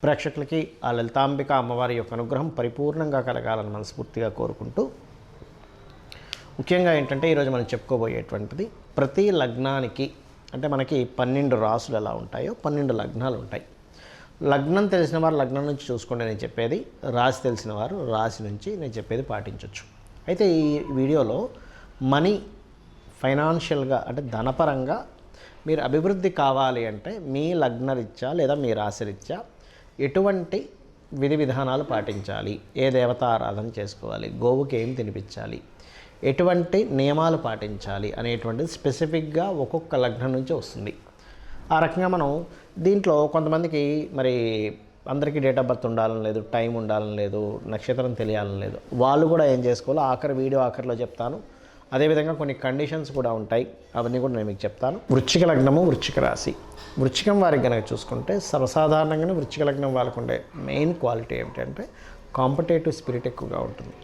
ప్రేక్షకులకి ఆ లలితాంబిక అమ్మవారి యొక్క అనుగ్రహం పరిపూర్ణంగా కలగాలని మనస్ఫూర్తిగా కోరుకుంటూ, ముఖ్యంగా ఏంటంటే ఈరోజు మనం చెప్పుకోబోయేటువంటిది ప్రతి లగ్నానికి అంటే మనకి 12 రాసులు ఎలా ఉంటాయో 12 లగ్నాలు ఉంటాయి. లగ్నం తెలిసిన వారు లగ్నం నుంచి చూసుకోండి నేను చెప్పేది, రాశి తెలిసిన వారు రాశి నుంచి నేను చెప్పేది పాటించవచ్చు. అయితే ఈ వీడియోలో మనీ ఫైనాన్షియల్గా అంటే ధనపరంగా మీరు అభివృద్ధి కావాలి అంటే మీ లగ్నరీత్యా లేదా మీ రాశిరీత్యా ఎటువంటి విధి విధానాలు పాటించాలి, ఏ దేవత ఆరాధన చేసుకోవాలి, గోవుకి ఏం తినిపించాలి, ఎటువంటి నియమాలు పాటించాలి అనేటువంటిది స్పెసిఫిక్గా ఒక్కొక్క లగ్నం నుంచి వస్తుంది. ఆ రకంగా మనం దీంట్లో కొంతమందికి మరి అందరికీ డేట్ ఆఫ్ బర్త్ ఉండాలని లేదు, టైం ఉండాలని లేదు, నక్షత్రం తెలియాలని లేదు. వాళ్ళు కూడా ఏం చేసుకోవాలో వీడియో ఆఖరిలో చెప్తాను. అదేవిధంగా కొన్ని కండిషన్స్ కూడా ఉంటాయి, అవన్నీ కూడా నేను మీకు చెప్తాను. వృశ్చిక లగ్నము, వృశ్చిక రాశి. వృశ్చికం వారికి కనుక చూసుకుంటే సర్వసాధారణంగానే వృశ్చిక లగ్నం వాళ్ళకు ఉండే మెయిన్ క్వాలిటీ ఏమిటంటే కాంపిటేటివ్ స్పిరిట్ ఎక్కువగా ఉంటుంది.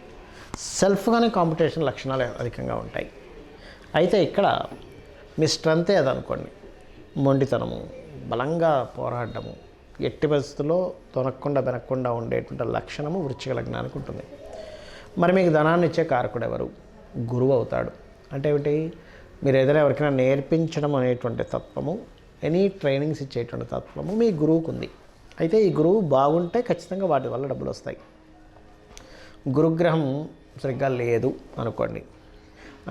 సెల్ఫ్గానే కాంపిటీషన్ లక్షణాలు అధికంగా ఉంటాయి. అయితే ఇక్కడ మీ స్ట్రెంతే అదనుకోండి, మొండితనము, బలంగా పోరాడము, ఎట్టి పరిస్థితుల్లో తొనక్కుండా వెనక్కుండా ఉండేటువంటి లక్షణము వృశ్చిక లగ్నానికి ఉంటుంది. మరి మీకు ధనాన్ని ఇచ్చే కారకుడు ఎవరు? గురువు అవుతాడు. అంటే ఏమిటి? మీరు ఏదైనా ఎవరికైనా నేర్పించడం అనేటువంటి తత్వము, ఎనీ ట్రైనింగ్స్ ఇచ్చేటువంటి తత్వము మీ గురువుకు ఉంది. అయితే ఈ గురువు బాగుంటే ఖచ్చితంగా వాటి వల్ల డబ్బులు వస్తాయి. గురుగ్రహం సరిగ్గా లేదు అనుకోండి,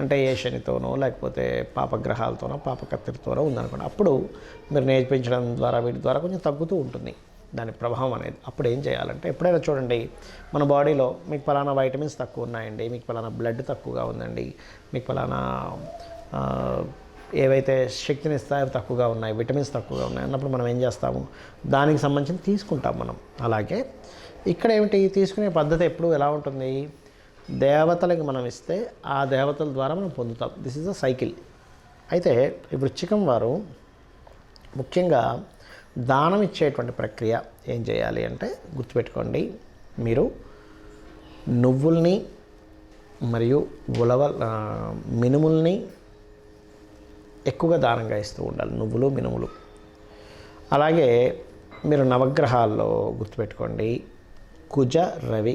అంటే ఏ శనితోనో లేకపోతే పాపగ్రహాలతోనో పాపకత్తిరితోనో ఉందనుకోండి, అప్పుడు మీరు నేర్పించడం ద్వారా వీటి ద్వారా కొంచెం తగ్గుతూ ఉంటుంది దాని ప్రభావం అనేది. అప్పుడు ఏం చేయాలంటే ఎప్పుడైనా చూడండి, మన బాడీలో మీకు పలానా వైటమిన్స్ తక్కువ ఉన్నాయండి, మీకు పలానా బ్లడ్ తక్కువగా ఉందండి, మీకు పలానా ఏవైతే శక్తిని ఇస్తాయో తక్కువగా ఉన్నాయి, విటమిన్స్ తక్కువగా ఉన్నాయి అన్నప్పుడు మనం ఏం చేస్తాము, దానికి సంబంధించి తీసుకుంటాం మనం. అలాగే ఇక్కడ ఏమిటి, తీసుకునే పద్ధతి ఎప్పుడు ఎలా ఉంటుంది, దేవతలకి మనం ఇస్తే ఆ దేవతల ద్వారా మనం పొందుతాం. This is a cycle. అయితే ఈ వృశ్చికం వారు ముఖ్యంగా దానం ఇచ్చేటువంటి ప్రక్రియ ఏం చేయాలి అంటే గుర్తుపెట్టుకోండి, మీరు నువ్వుల్ని మరియు మినుముల్ని ఎక్కువగా దానంగా ఇస్తూ ఉండాలి, నువ్వులు మినుములు. అలాగే మీరు నవగ్రహాల్లో గుర్తుపెట్టుకోండి, కుజ రవి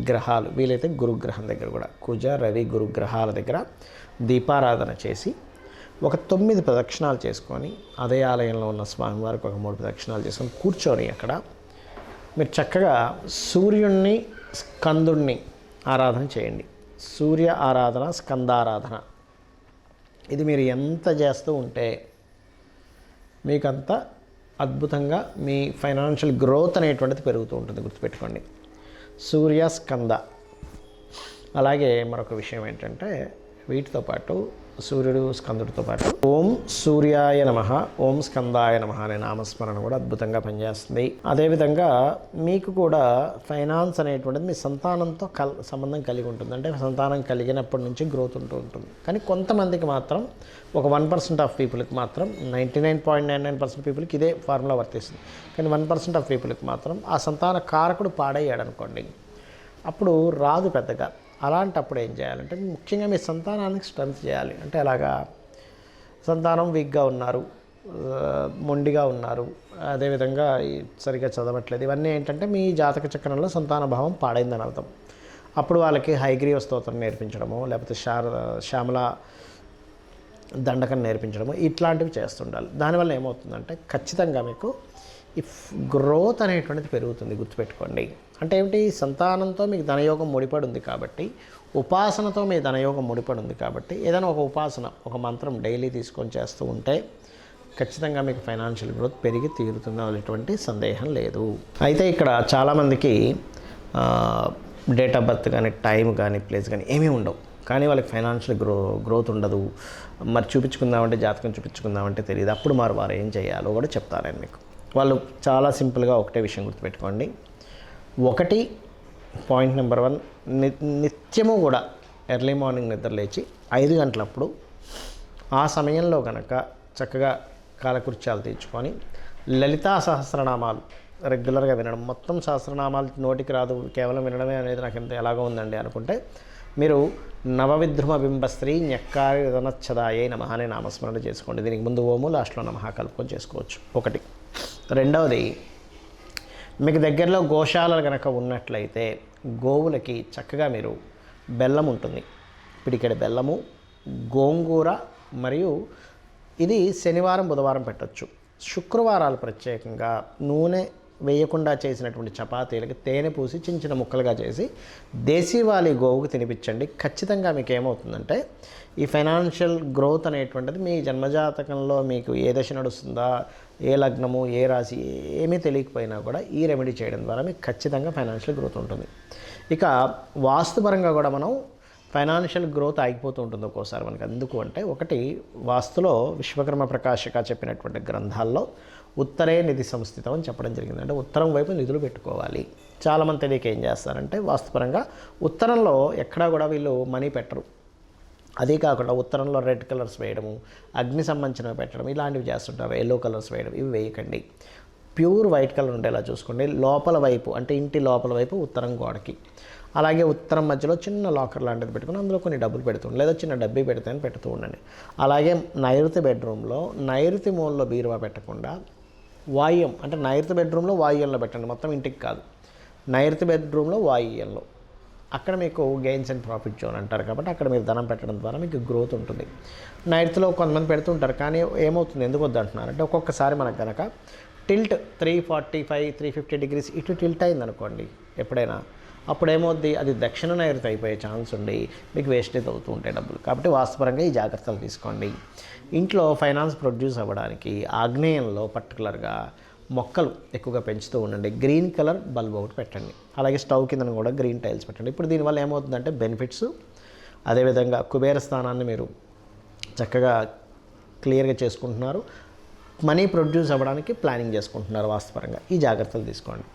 గ్రహాలు, వీలైతే గురుగ్రహం దగ్గర కూడా కుజ రవి గురుగ్రహాల దగ్గర దీపారాధన చేసి ఒక 9 ప్రదక్షిణాలు చేసుకొని, అదే ఆలయంలో ఉన్న స్వామివారికి ఒక 3 ప్రదక్షిణాలు చేసుకొని కూర్చొని అక్కడ మీరు చక్కగా సూర్యుణ్ణి స్కందుణ్ణి ఆరాధన చేయండి. సూర్య ఆరాధన, స్కందారాధన, ఇది మీరు ఎంత చేస్తూ ఉంటే మీకంత అద్భుతంగా మీ ఫైనాన్షియల్ గ్రోత్ అనేటువంటిది పెరుగుతూ ఉంటుంది. గుర్తుపెట్టుకోండి, సూర్య స్కంద. అలాగే మరొక విషయం ఏంటంటే వీటితో పాటు సూర్యుడు స్కందుడితో పాటు ఓం సూర్యాయ నమః, ఓం స్కందాయ నమః అనే నామస్మరణ కూడా అద్భుతంగా పనిచేస్తుంది. అదేవిధంగా మీకు కూడా ఫైనాన్స్ అనేటువంటిది మీ సంతానంతో సంబంధం కలిగి ఉంటుంది. అంటే సంతానం కలిగినప్పటి నుంచి గ్రోత్ ఉంటూ ఉంటుంది. కానీ కొంతమందికి మాత్రం ఒక 1% ఆఫ్ పీపుల్కి మాత్రం 99.99% పీపుల్కి ఇదే ఫార్ములా వర్తిస్తుంది. కానీ 1% ఆఫ్ పీపుల్కి మాత్రం ఆ సంతాన కారకుడు పాడయ్యాడు అనుకోండి, అప్పుడు రాదు పెద్దగా. అలాంటప్పుడు ఏం చేయాలంటే ముఖ్యంగా మీ సంతానానికి స్ట్రెంత్ చేయాలి. అంటే అలాగా సంతానం వీక్గా ఉన్నారు, మొండిగా ఉన్నారు, అదేవిధంగా సరిగ్గా చదవట్లేదు, ఇవన్నీ ఏంటంటే మీ జాతక చక్రంలో సంతాన భావం పాడైందని అర్థం. అప్పుడు వాళ్ళకి హయగ్రీవ స్తోత్రం నేర్పించడము, లేకపోతే శ్యామల దండకం నేర్పించడము, ఇట్లాంటివి చేస్తుండాలి. దానివల్ల ఏమవుతుందంటే ఖచ్చితంగా మీకు ఈ గ్రోత్ అనేటువంటిది పెరుగుతుంది. గుర్తుపెట్టుకోండి, అంటే ఏమిటి, సంతానంతో మీకు ధనయోగం ముడిపడి ఉంది కాబట్టి, ఉపాసనతో మీ ధనయోగం ముడిపడి ఉంది కాబట్టి ఏదైనా ఒక ఉపాసన, ఒక మంత్రం డైలీ తీసుకొని చేస్తూ ఉంటే ఖచ్చితంగా మీకు ఫైనాన్షియల్ గ్రోత్ పెరిగి తీరుతుంది, అనేటువంటి సందేహం లేదు. అయితే ఇక్కడ చాలామందికి డేట్ ఆఫ్ బర్త్ కానీ టైం కానీ ప్లేస్ కానీ ఏమీ ఉండవు, కానీ వాళ్ళకి ఫైనాన్షియల్ గ్రోత్ ఉండదు. మరి చూపించుకుందామంటే జాతకం చూపించుకుందామంటే తెలియదు. అప్పుడు వారు ఏం చేయాలో కూడా చెప్తారని మీకు. వాళ్ళు చాలా సింపుల్గా ఒకటే విషయం గుర్తుపెట్టుకోండి. పాయింట్ నెంబర్ 1, నిత్యము కూడా ఎర్లీ మార్నింగ్ నిద్ర లేచి 5 గంటలప్పుడు ఆ సమయంలో కనుక చక్కగా కాలకృత్యాలు తీర్చుకొని లలితా సహస్రనామాలు రెగ్యులర్గా వినడం. మొత్తం సహస్రనామాలు నోటికి రాదు, కేవలం వినడమే అనేది నాకు ఎంత ఎలాగో ఉందండి అనుకుంటే మీరు నవవిద్రుమ బింబస్త్రీ న్యక్కారి రనచ్చదాయే నమః అనే నామస్మరణ చేసుకోండి. దీనికి ముందు ఓము, లాస్ట్లో నమః కలుపుకొని చేసుకోవచ్చు. ఒకటి. రెండవది, మీకు దగ్గరలో గోశాలలు కనుక ఉన్నట్లయితే గోవులకి చక్కగా మీరు బెల్లం ఉంటుంది, పిడికెడు బెల్లము, గోంగూర, మరియు ఇది శనివారం బుధవారం పెట్టచ్చు. శుక్రవారాలు ప్రత్యేకంగా నూనె వేయకుండా చేసినటువంటి చపాతీలకి తేనె పూసి చిన్న చిన్న ముక్కలుగా చేసి దేశీవాలి గోవుకు తినిపించండి. ఖచ్చితంగా మీకు ఏమవుతుందంటే ఈ ఫైనాన్షియల్ గ్రోత్ అనేటువంటిది మీ జన్మజాతకంలో మీకు ఏ దశ నడుస్తుందా, ఏ లగ్నము, ఏ రాశి ఏమీ తెలియకపోయినా కూడా ఈ రెమెడీ చేయడం ద్వారా మీకు ఖచ్చితంగా ఫైనాన్షియల్ గ్రోత్ ఉంటుంది. ఇక వాస్తుపరంగా కూడా మనం ఫైనాన్షియల్ గ్రోత్ ఆగిపోతూ ఉంటుంది ఒక్కోసారి మనకి. ఎందుకు అంటే ఒకటి వాస్తులో విశ్వకర్మ ప్రకాశిక చెప్పినటువంటి గ్రంథాల్లో ఉత్తరే నిధి సంస్థితం అని చెప్పడం జరిగింది. అంటే ఉత్తరం వైపు నిధులు పెట్టుకోవాలి. చాలామంది తెలియక ఏం చేస్తారంటే వాస్తుపరంగా ఉత్తరంలో ఎక్కడా కూడా వీళ్ళు మనీ పెట్టరు. అదే కాకుండా ఉత్తరంలో రెడ్ కలర్స్ వేయడము, అగ్ని సంబంధించినవి పెట్టడం ఇలాంటివి చేస్తుంటారు. ఎల్లో కలర్స్ వేయడం ఇవి వేయకండి. ప్యూర్ వైట్ కలర్ ఉండేలా చూసుకోండి. లోపల వైపు అంటే ఇంటి లోపల వైపు ఉత్తరం గోడకి, అలాగే ఉత్తరం మధ్యలో చిన్న లాకర్ లాంటిది పెట్టుకుని అందులో కొన్ని డబ్బులు పెడుతుండండి, లేదా చిన్న డబ్బీ పెడితే పెడుతూ ఉండండి. అలాగే నైరుతి బెడ్రూమ్లో నైరుతి మూలలో బీరువా పెట్టకుండా వాయువ్యం అంటే నైరుతి బెడ్రూమ్లో వాయువ్యంలో పెట్టండి, మొత్తం ఇంటికి కాదు. నైరుతి బెడ్రూమ్లో వాయువ్యంలో అక్కడ మీకు గెయిన్స్ అండ్ ప్రాఫిట్ జోన్ అంటారు కాబట్టి అక్కడ మీరు ధనం పెట్టడం ద్వారా మీకు గ్రోత్ ఉంటుంది. నైరుతిలో కొంతమంది పెడుతుంటారు, కానీ ఏమవుతుంది, ఎందుకు వద్దంటున్నారంటే ఒక్కొక్కసారి మనకు కనుక టిల్ట్ 345, 350 డిగ్రీస్ ఇటు టిల్ట్ అయిందనుకోండి ఎప్పుడైనా, అప్పుడు ఏమవుద్ది, అది దక్షిణ నైరుతి అయిపోయే ఛాన్స్ ఉండి మీకు వేస్టేజ్ అవుతూ ఉంటాయి డబ్బులు. కాబట్టి వాస్తుపరంగా ఈ జాగ్రత్తలు తీసుకోండి. ఇంట్లో ఫైనాన్స్ ప్రొడ్యూస్ అవ్వడానికి ఆగ్నేయంలో పర్టికులర్గా మొక్కలు ఎక్కువగా పెంచుతూ ఉండండి. గ్రీన్ కలర్ బల్బ్ ఒకటి పెట్టండి. అలాగే స్టవ్ కింద కూడా గ్రీన్ టైల్స్ పెట్టండి. ఇప్పుడు దీనివల్ల ఏమవుతుందంటే బెనిఫిట్స్, అదేవిధంగా కుబేర స్థానాన్ని మీరు చక్కగా క్లియర్గా చేసుకుంటున్నారు, మనీ ప్రొడ్యూస్ అవ్వడానికి ప్లానింగ్ చేసుకుంటున్నారు వాస్తుపరంగా. ఈ జాగ్రత్తలు తీసుకోండి.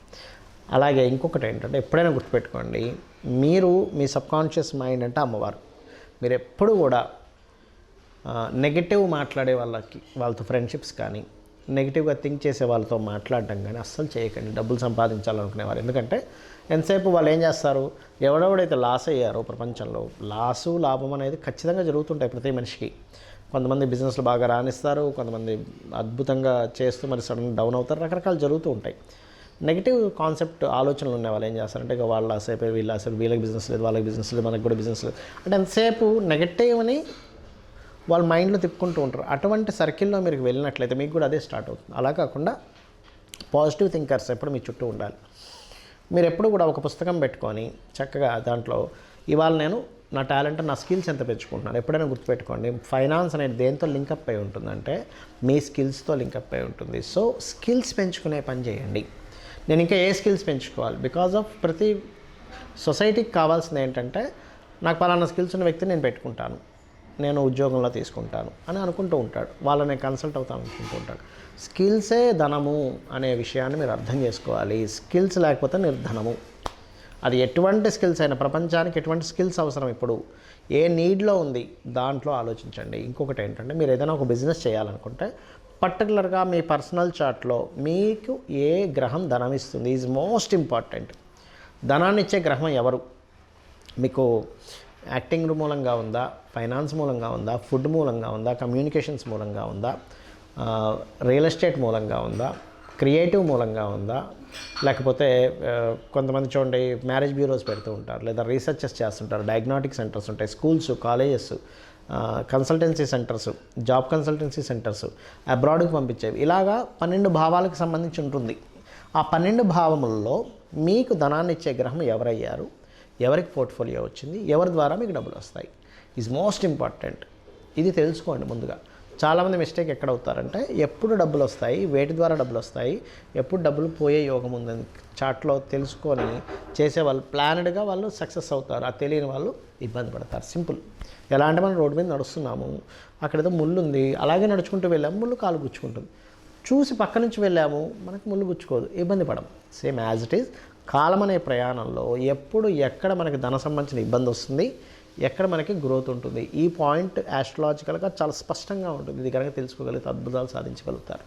అలాగే ఇంకొకటి ఏంటంటే ఎప్పుడైనా గుర్తుపెట్టుకోండి, మీరు మీ సబ్కాన్షియస్ మైండ్ అంటే అమ్మవారు. మీరు ఎప్పుడు కూడా నెగిటివ్ మాట్లాడే వాళ్ళతో ఫ్రెండ్షిప్స్ కానీ, నెగిటివ్గా థింక్ చేసే వాళ్ళతో మాట్లాడడం కానీ అస్సలు చేయకండి. డబ్బులు సంపాదించాలనుకునేవారు, ఎందుకంటే ఎంతసేపు వాళ్ళు ఏం చేస్తారు, ఎవడెవడైతే లాస్ అయ్యారో ప్రపంచంలో లాభం అనేది ఖచ్చితంగా జరుగుతుంటాయి ప్రతి మనిషికి. కొంతమంది బిజినెస్లు బాగా రాణిస్తారు, కొంతమంది అద్భుతంగా చేస్తూ మరి సడన్ డౌన్ అవుతారు, రకరకాలు జరుగుతూ ఉంటాయి. నెగిటివ్ కాన్సెప్ట్ ఆలోచనలు ఉన్న వాళ్ళు ఏం చేస్తారంటే ఇక వాళ్ళ సేపు వీళ్ళకి బిజినెస్ లేదు, వాళ్ళకి బిజినెస్ లేదు, మనకు కూడా బిజినెస్ లేదు అంటే ఎంతసేపు నెగటివ్ని వాళ్ళ మైండ్లో తిప్పుకుంటూ ఉంటారు. అటువంటి సర్కిల్లో మీరు వెళ్ళినట్లయితే మీకు కూడా అదే స్టార్ట్ అవుతుంది. అలా కాకుండా పాజిటివ్ థింకర్స్ ఎప్పుడు మీ చుట్టూ ఉండాలి. మీరు ఎప్పుడు కూడా ఒక పుస్తకం పెట్టుకొని చక్కగా దాంట్లో ఇవాళ నేను నా టాలెంట్, నా స్కిల్స్ ఎంత పెంచుకుంటున్నాను. ఎప్పుడైనా గుర్తుపెట్టుకోండి, ఫైనాన్స్ అనేది దేంతో లింకప్ అయి ఉంటుందంటే మీ స్కిల్స్తో లింకప్ అయి ఉంటుంది. సో స్కిల్స్ పెంచుకునే పని చేయండి. నేను ఇంకా ఏ స్కిల్స్ పెంచుకోవాలి, బికాజ్ ఆఫ్ ప్రతి సొసైటీకి కావాల్సింది ఏంటంటే నాకు పలానా స్కిల్స్ ఉన్న వ్యక్తిని నేను పెట్టుకుంటాను, నేను ఉద్యోగంలో తీసుకుంటాను అని అనుకుంటూ ఉంటాడు, వాళ్ళని కన్సల్ట్ అవుతాను అనుకుంటూ ఉంటాడు. స్కిల్సే ధనము అనే విషయాన్ని మీరు అర్థం చేసుకోవాలి. స్కిల్స్ లేకపోతే నిర్ధనము. అది ఎటువంటి స్కిల్స్ అయినా, ప్రపంచానికి ఎటువంటి స్కిల్స్ అవసరం, ఇప్పుడు ఏ నీడ్లో ఉంది దాంట్లో ఆలోచించండి. ఇంకొకటి ఏంటంటే మీరు ఏదైనా ఒక బిజినెస్ చేయాలనుకుంటే పర్టికులర్గా మీ పర్సనల్ చార్ట్లో మీకు ఏ గ్రహం ధనం ఇస్తుంది ఈజ్ మోస్ట్ ఇంపార్టెంట్. ధనాన్ని ఇచ్చే గ్రహం ఎవరు, మీకు యాక్టింగ్ మూలంగా ఉందా, ఫైనాన్స్ మూలంగా ఉందా, ఫుడ్ మూలంగా ఉందా, కమ్యూనికేషన్స్ మూలంగా ఉందా, రియల్ ఎస్టేట్ మూలంగా ఉందా, క్రియేటివ్ మూలంగా ఉందా, లేకపోతే కొంతమంది చూడండి మ్యారేజ్ బ్యూరోస్ పెడుతూ ఉంటారు, లేదా రీసెర్చెస్ చేస్తుంటారు, డయాగ్నోటిక్ సెంటర్స్ ఉంటాయి, schools, colleges, consultancy centres, job consultancy centres, అబ్రాడ్కి పంపించేవి, ఇలాగా 12 భావాలకు సంబంధించి ఉంటుంది. ఆ 12 భావములలో మీకు ధనాన్ని ఇచ్చే గ్రహం ఎవరయ్యారు, ఎవరికి పోర్ట్ఫోలియో వచ్చింది, ఎవరి ద్వారా మీకు డబ్బులు వస్తాయి ఈజ్ మోస్ట్ ఇంపార్టెంట్. ఇది తెలుసుకోండి ముందుగా. చాలామంది మిస్టేక్ ఎక్కడ అవుతారంటే ఎప్పుడు డబ్బులు వస్తాయి, వేటి ద్వారా డబ్బులు వస్తాయి, ఎప్పుడు డబ్బులు పోయే యోగం ఉందని చాట్లో తెలుసుకొని చేసేవాళ్ళు ప్లానెడ్గా వాళ్ళు సక్సెస్ అవుతారు. ఆ తెలియని వాళ్ళు ఇబ్బంది పడతారు. సింపుల్. ఎలా అంటే మనం రోడ్డు మీద నడుస్తున్నాము, అక్కడేదో ముళ్ళు ఉంది, అలాగే నడుచుకుంటూ వెళ్ళాము, ముళ్ళు కాలు గుచ్చుకుంటుంది. చూసి పక్క నుంచి వెళ్ళాము, మనకు ముళ్ళు గుచ్చుకోదు, ఇబ్బంది పడం. సేమ్ యాజ్ ఇట్ ఈజ్ కాలం అనే ప్రయాణంలో ఎప్పుడు ఎక్కడ మనకి ధన సంబంధించిన ఇబ్బంది వస్తుంది, ఎక్కడ మనకి గ్రోత్ ఉంటుంది, ఈ పాయింట్ యాస్ట్రాలజికల్గా చాలా స్పష్టంగా ఉంటుంది. ఇది కనుక తెలుసుకోగలిగితే అద్భుతాలు సాధించగలుగుతారు.